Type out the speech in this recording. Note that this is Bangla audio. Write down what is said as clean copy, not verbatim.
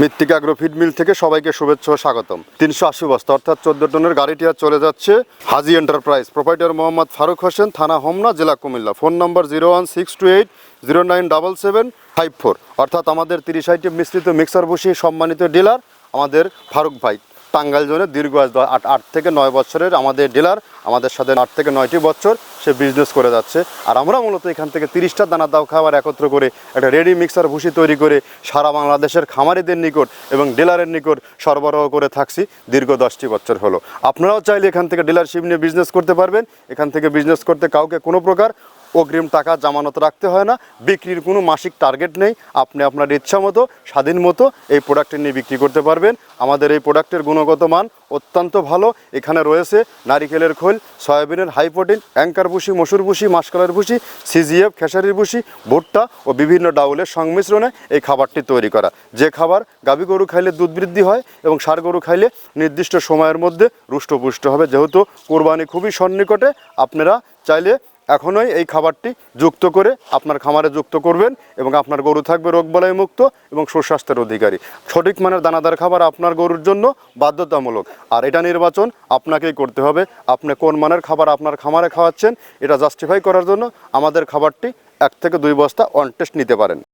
মৃত্তিকা অ্যাগ্রো ফিড মিল থেকে সবাইকে শুভেচ্ছা ও স্বাগতম। 380 বস্তা অর্থাৎ 14 টনের গাড়িটি আর চলে যাচ্ছে হাজি এন্টারপ্রাইজ, প্রোপাইটার মোহাম্মদ ফারুক হোসেন, থানা হোমনা, জেলা কুমিল্লা। ফোন নম্বর 01628097754। অর্থাৎ আমাদের 30 আইটেম মিশ্রিত মিক্সার ভুসি সম্মানিত ডিলার আমাদের ফারুক ভাই, টাঙ্গাইল জোনে দীর্ঘ 8 থেকে 9 বছরের আমাদের ডিলার, আমাদের সাথে 8 থেকে 9টি বছর সে বিজনেস করে যাচ্ছে। আর আমরা মূলত এখান থেকে 30টা দানা দাও খাবার একত্র করে একটা রেডি মিক্সার ভুসি তৈরি করে সারা বাংলাদেশের খামারিদের নিকট এবং ডিলারের নিকট সরবরাহ করে থাকছি দীর্ঘ 10টি বছর হলো। আপনারাও চাইলে এখান থেকে ডিলারশিপ নিয়ে বিজনেস করতে পারবেন। এখান থেকে বিজনেস করতে কাউকে কোনো প্রকার অগ্রিম টাকা জামানত রাখতে হয় না, বিক্রির কোনো মাসিক টার্গেট নেই। আপনি আপনার ইচ্ছা মতো স্বাধীন মতো এই প্রোডাক্টটি নিয়ে বিক্রি করতে পারবেন। আমাদের এই প্রোডাক্টের গুণগত মান অত্যন্ত ভালো। এখানে রয়েছে নারিকেলের খোল, সয়াবিনের হাই প্রোটিন, অ্যাঙ্কার ভুসি, মসুর ভুসি, মাসকলার ভুসি, সিজিএফ, খেসারির ভুসি, ভুট্টা ও বিভিন্ন ডাউলের সংমিশ্রণে এই খাবারটি তৈরি করা। যে খাবার গাভী গরু খাইলে দুধ বৃদ্ধি হয় এবং ষাঁড় গরু খাইলে নির্দিষ্ট সময়ের মধ্যে রুষ্টপুষ্ট হবে। যেহেতু কোরবানি খুবই সন্নিকটে, আপনারা চাইলে এখনই এই খাবারটি যুক্ত করে আপনার খামারে যুক্ত করবেন এবং আপনার গরু থাকবে রোগবালাই মুক্ত এবং সুস্বাস্থ্যের অধিকারী। সঠিক মানের দানাদার খাবার আপনার গরুর জন্য বাধ্যতামূলক, আর এটা নির্বাচন আপনাকেই করতে হবে। আপনি কোন মানের খাবার আপনার খামারে খাওয়াচ্ছেন এটা জাস্টিফাই করার জন্য আমাদের খাবারটি 1 থেকে 2 বস্তা অন টেস্ট নিতে পারেন।